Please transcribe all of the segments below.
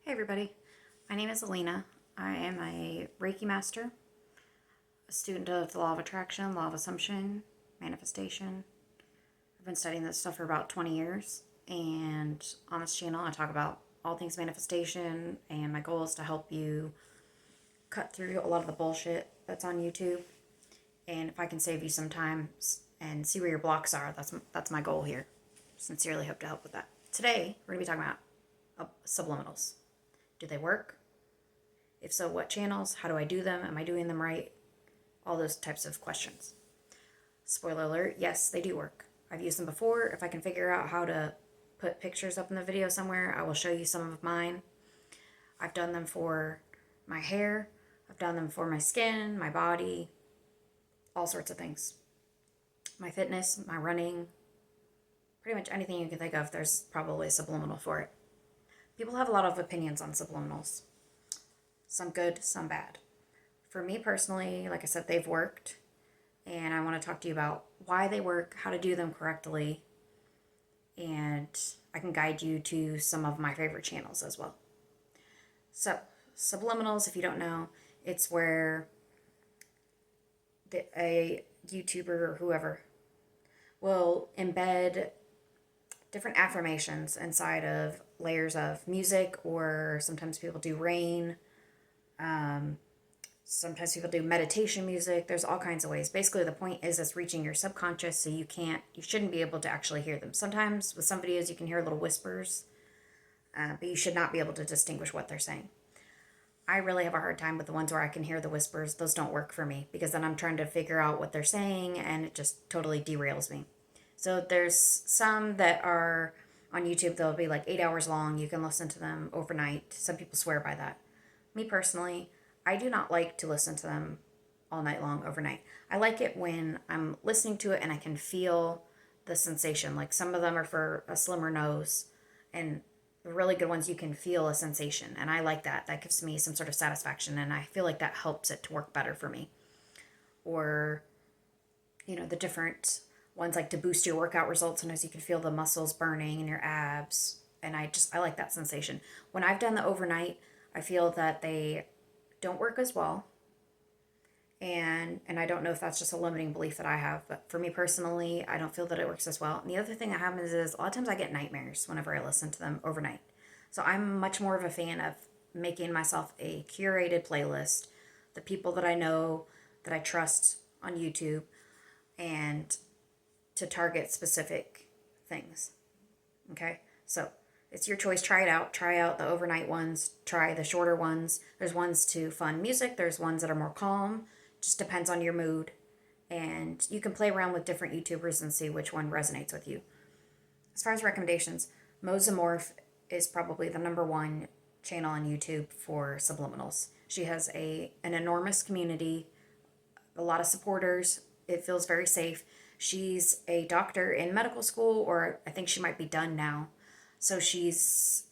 Hey everybody, my name is Alina. I am a Reiki master, a student of the law of attraction, law of assumption, manifestation. I've been studying this stuff for about 20 years, and on this channel I talk about all things manifestation, and my goal is to help you cut through a lot of the bullshit that's on YouTube, and if I can save you some time and see where your blocks are, that's my goal here. Sincerely hope to help with that. Today, we're going to be talking about subliminals. Do they work? If so, what channels? How do I do them? Am I doing them right? All those types of questions. Spoiler alert, yes, they do work. I've used them before. If I can figure out how to put pictures up in the video somewhere, I will show you some of mine. I've done them for my hair. I've done them for my skin, my body, all sorts of things. My fitness, my running, pretty much anything you can think of, there's probably a subliminal for it. People have a lot of opinions on subliminals. Some good, some bad. For me personally, like I said, they've worked. And I want to talk to you about why they work, how to do them correctly. And I can guide you to some of my favorite channels as well. So, subliminals, if you don't know, it's where a YouTuber or whoever will embed different affirmations inside of layers of music, or sometimes people do rain. Sometimes people do meditation music. There's all kinds of ways. Basically, the point is it's reaching your subconscious, so you shouldn't be able to actually hear them. Sometimes with some videos you can hear little whispers, but you should not be able to distinguish what they're saying. I really have a hard time with the ones where I can hear the whispers. Those don't work for me, because then I'm trying to figure out what they're saying and it just totally derails me. So there's some that are on YouTube, they'll be like 8 hours long. You can listen to them overnight. Some people swear by that. Me personally, I do not like to listen to them all night long overnight. I like it when I'm listening to it and I can feel the sensation. Like some of them are for a slimmer nose, and the really good ones you can feel a sensation. And I like that. That gives me some sort of satisfaction, and I feel like that helps it to work better for me. Or, the different ones like to boost your workout results. Sometimes you can feel the muscles burning in your abs. And I like that sensation. When I've done the overnight, I feel that they don't work as well. And I don't know if that's just a limiting belief that I have, but for me personally, I don't feel that it works as well. And the other thing that happens is a lot of times I get nightmares whenever I listen to them overnight. So I'm much more of a fan of making myself a curated playlist, the people that I know, that I trust on YouTube, and to target specific things. Okay? So it's your choice. Try it out. Try out the overnight ones. Try the shorter ones. There's ones to fun music. There's ones that are more calm. Just depends on your mood. And you can play around with different YouTubers and see which one resonates with you. As far as recommendations, Mozamorph is probably the #1 channel on YouTube for subliminals. She has an enormous community, a lot of supporters. It feels very safe. She's a doctor in medical school, or I think she might be done now. So she's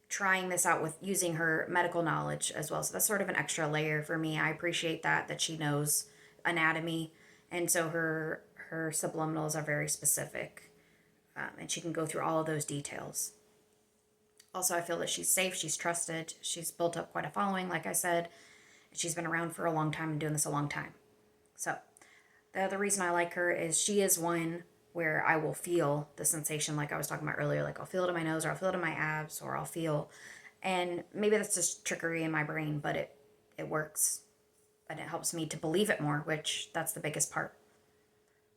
trying this out with using her medical knowledge as well. So that's sort of an extra layer for me. I appreciate that she knows anatomy. And so her subliminals are very specific. And she can go through all of those details. Also, I feel that she's safe. She's trusted. She's built up quite a following, like I said. She's been around for a long time and doing this a long time. So the other reason I like her is she is one where I will feel the sensation, like I was talking about earlier. Like I'll feel it in my nose, or I'll feel it in my abs, or I'll feel, and maybe that's just trickery in my brain, but it works, and it helps me to believe it more, which that's the biggest part.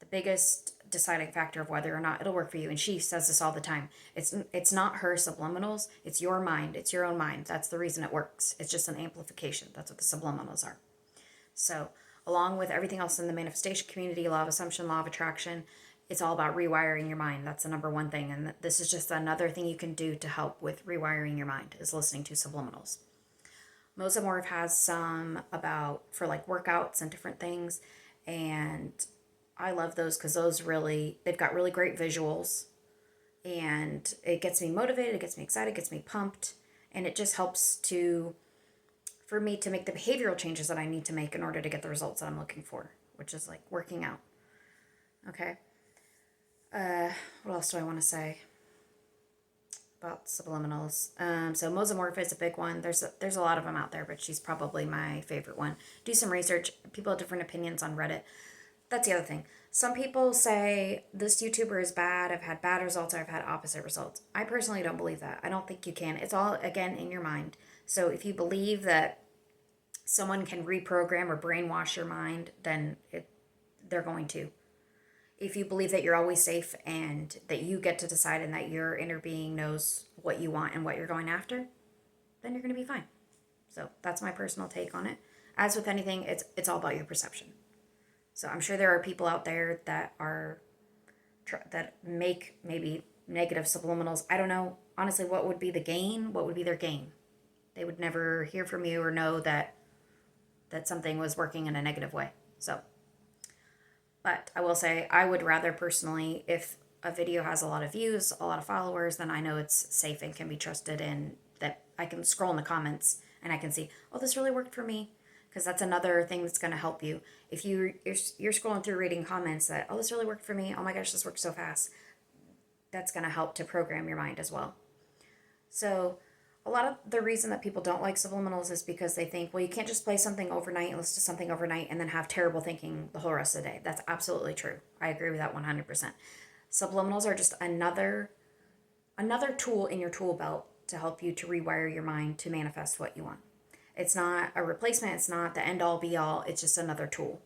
The biggest deciding factor of whether or not it'll work for you. And she says this all the time. It's not her subliminals. It's your mind. It's your own mind. That's the reason it works. It's just an amplification. That's what the subliminals are. So along with everything else in the manifestation community, law of assumption, law of attraction, it's all about rewiring your mind. That's the #1 thing. And this is just another thing you can do to help with rewiring your mind, is listening to subliminals. Mozamorph has some for like workouts and different things. And I love those because they've got really great visuals. And it gets me motivated, it gets me excited, it gets me pumped. And it just helps for me to make the behavioral changes that I need to make in order to get the results that I'm looking for, which is like working out. Okay. What else do I want to say about subliminals. So Mosomorph is a big one. There's a lot of them out there, but she's probably my favorite one. Do some research. People have different opinions on Reddit. That's the other thing. Some people say this YouTuber is bad. I've had bad results. Or I've had opposite results. I personally don't believe that. I don't think you can. It's all, again, in your mind. So if you believe that someone can reprogram or brainwash your mind, then they're going to. If you believe that you're always safe and that you get to decide and that your inner being knows what you want and what you're going after, then you're going to be fine. So that's my personal take on it. As with anything, it's all about your perception. So I'm sure there are people out there that make maybe negative subliminals. I don't know, honestly, what would be the gain? What would be their gain? They would never hear from you or know that something was working in a negative way. So, but I will say, I would rather personally, if a video has a lot of views, a lot of followers, then I know it's safe and can be trusted, and that I can scroll in the comments and I can see, oh, this really worked for me. Because that's another thing that's going to help you. If you're scrolling through reading comments that, oh, this really worked for me. Oh my gosh, this worked so fast. That's going to help to program your mind as well. So a lot of the reason that people don't like subliminals is because they think, well, you can't just play something overnight and listen to something overnight and then have terrible thinking the whole rest of the day. That's absolutely true. I agree with that 100%. Subliminals are just another tool in your tool belt to help you to rewire your mind to manifest what you want. It's not a replacement. It's not the end all be all. It's just another tool.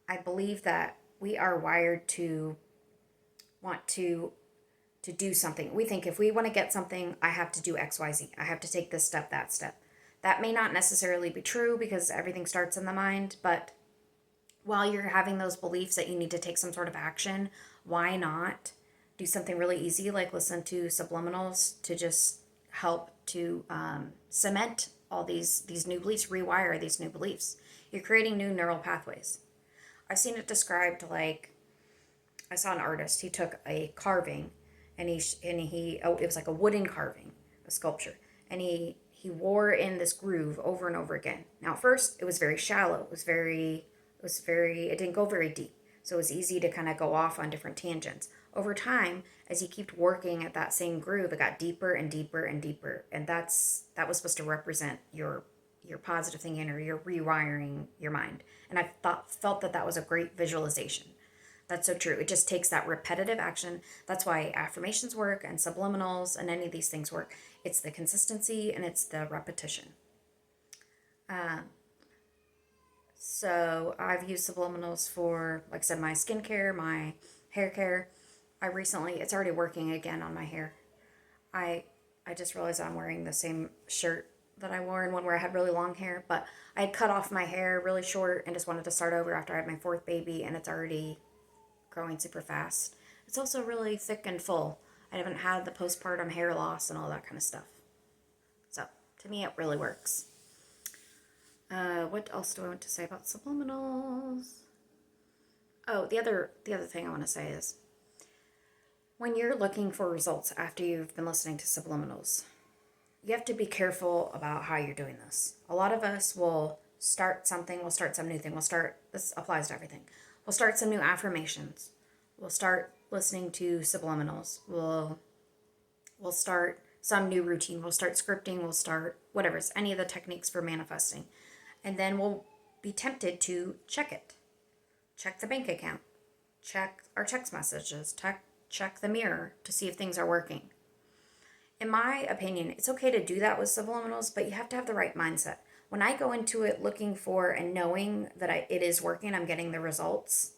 I believe that we are wired to want to do something. We think if we want to get something, I have to do X, Y, Z. I have to take this step, that step. That may not necessarily be true because everything starts in the mind, but while you're having those beliefs that you need to take some sort of action, why not do something really easy like listen to subliminals to just help to cement all these new beliefs, rewire these new beliefs. You're creating new neural pathways. I've seen it described like, I saw an artist, he took a carving and he it was like a wooden carving, a sculpture, and he wore in this groove over and over again. Now at first it was very shallow, it didn't go very deep, so it was easy to kind of go off on different tangents. Over time, as you keep working at that same groove, it got deeper and deeper and deeper, and that was supposed to represent your positive thinking or your rewiring your mind. And I felt that was a great visualization. That's so true. It just takes that repetitive action. That's why affirmations work and subliminals and any of these things work. It's the consistency and it's the repetition. So I've used subliminals for, like I said, my skincare, my hair care. It's already working again on my hair. I just realized I'm wearing the same shirt that I wore in one where I had really long hair, but I had cut off my hair really short and just wanted to start over after I had my fourth baby, and it's already growing super fast. It's also really thick and full. I haven't had the postpartum hair loss and all that kind of stuff. So to me, it really works. What else do I want to say about subliminals? Oh, the other thing I want to say is, when you're looking for results after you've been listening to subliminals, you have to be careful about how you're doing this. A lot of us will start something, we'll start some new thing, this applies to everything. We'll start some new affirmations. We'll start listening to subliminals. We'll start some new routine. We'll start scripting. We'll start whatever. It's any of the techniques for manifesting. And then we'll be tempted to check it. Check the bank account. Check our text messages. Check the mirror to see if things are working. In my opinion, it's okay to do that with subliminals, but you have to have the right mindset. When I go into it looking for and knowing that it is working, I'm getting the results,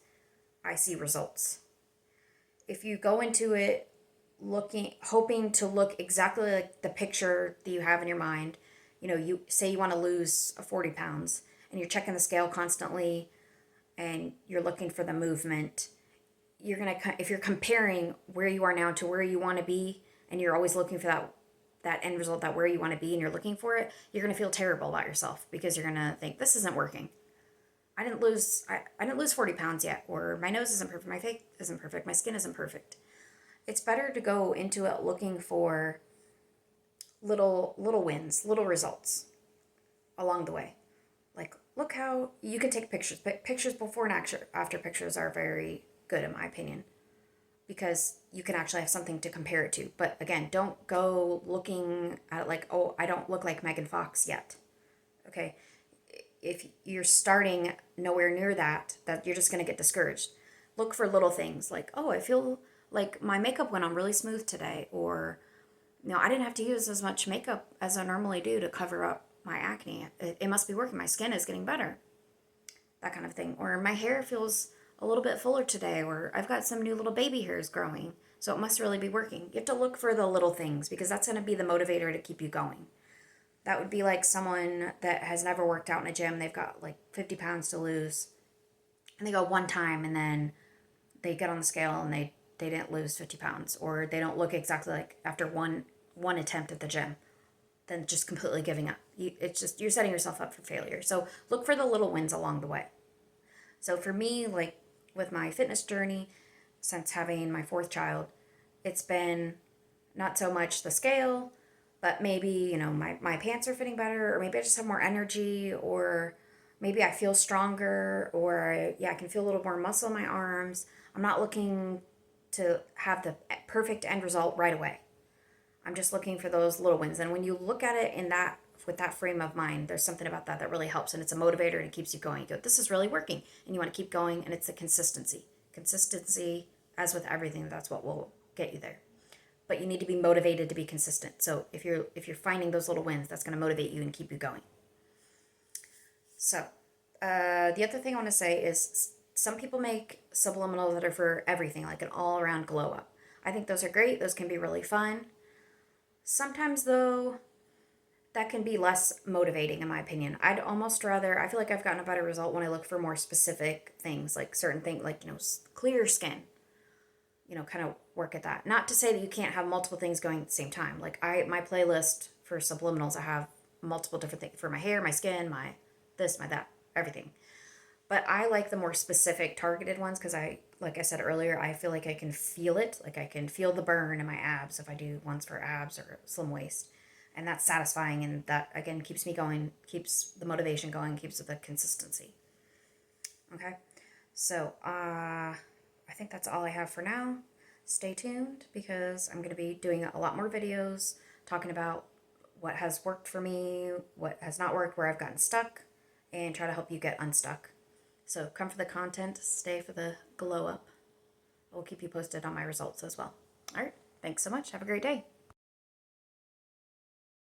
I see results. If you go into it hoping to look exactly like the picture that you have in your mind, you say you want to lose 40 pounds and you're checking the scale constantly and you're looking for the movement, if you're comparing where you are now to where you want to be, and you're always looking for that end result, that where you want to be, and you're looking for it, you're going to feel terrible about yourself because you're going to think, this isn't working. I didn't lose 40 pounds yet, or my nose isn't perfect, my face isn't perfect, my skin isn't perfect. It's better to go into it looking for little wins, little results along the way. Like, look how you can take pictures. Pictures before and after pictures are very good in my opinion. because you can actually have something to compare it to. But again, don't go looking at it like, oh, I don't look like Megan Fox yet. Okay? If you're starting nowhere near that you're just going to get discouraged. Look for little things like, oh, I feel like my makeup went on really smooth today, or I didn't have to use as much makeup as I normally do to cover up my acne. It must be working. My skin is getting better. That kind of thing. Or my hair feels a little bit fuller today, or I've got some new little baby hairs growing, so it must really be working. You have to look for the little things because that's going to be the motivator to keep you going. That would be like someone that has never worked out in a gym. They've got like 50 pounds to lose, and they go one time and then they get on the scale and they didn't lose 50 pounds, or they don't look exactly like after one attempt at the gym, then just completely giving up. It's just, you're setting yourself up for failure. So look for the little wins along the way. So for me, like with my fitness journey, since having my fourth child, it's been not so much the scale, but maybe, my pants are fitting better, or maybe I just have more energy, or maybe I feel stronger, or I can feel a little more muscle in my arms. I'm not looking to have the perfect end result right away. I'm just looking for those little wins. And when you look at it with that frame of mind, there's something about that really helps, and it's a motivator and it keeps you going. You go, this is really working, and you want to keep going, and it's the consistency. Consistency, as with everything, that's what will get you there. But you need to be motivated to be consistent. So if you're finding those little wins, that's going to motivate you and keep you going. So the other thing I want to say is some people make subliminals that are for everything, like an all-around glow up. I think those are great. Those can be really fun. Sometimes, though, that can be less motivating, in my opinion. I'd almost rather, I feel like I've gotten a better result when I look for more specific things, like certain things, like, clear skin. Kind of work at that. Not to say that you can't have multiple things going at the same time. Like my playlist for subliminals, I have multiple different things for my hair, my skin, my this, my that, everything. But I like the more specific targeted ones because like I said earlier, I feel like I can feel it. Like I can feel the burn in my abs if I do ones for abs or slim waist. And that's satisfying, and that, again, keeps me going, keeps the motivation going, keeps the consistency. Okay? So, I think that's all I have for now. Stay tuned because I'm going to be doing a lot more videos talking about what has worked for me, what has not worked, where I've gotten stuck, and try to help you get unstuck. So come for the content, stay for the glow up. We'll keep you posted on my results as well. All right. Thanks so much. Have a great day.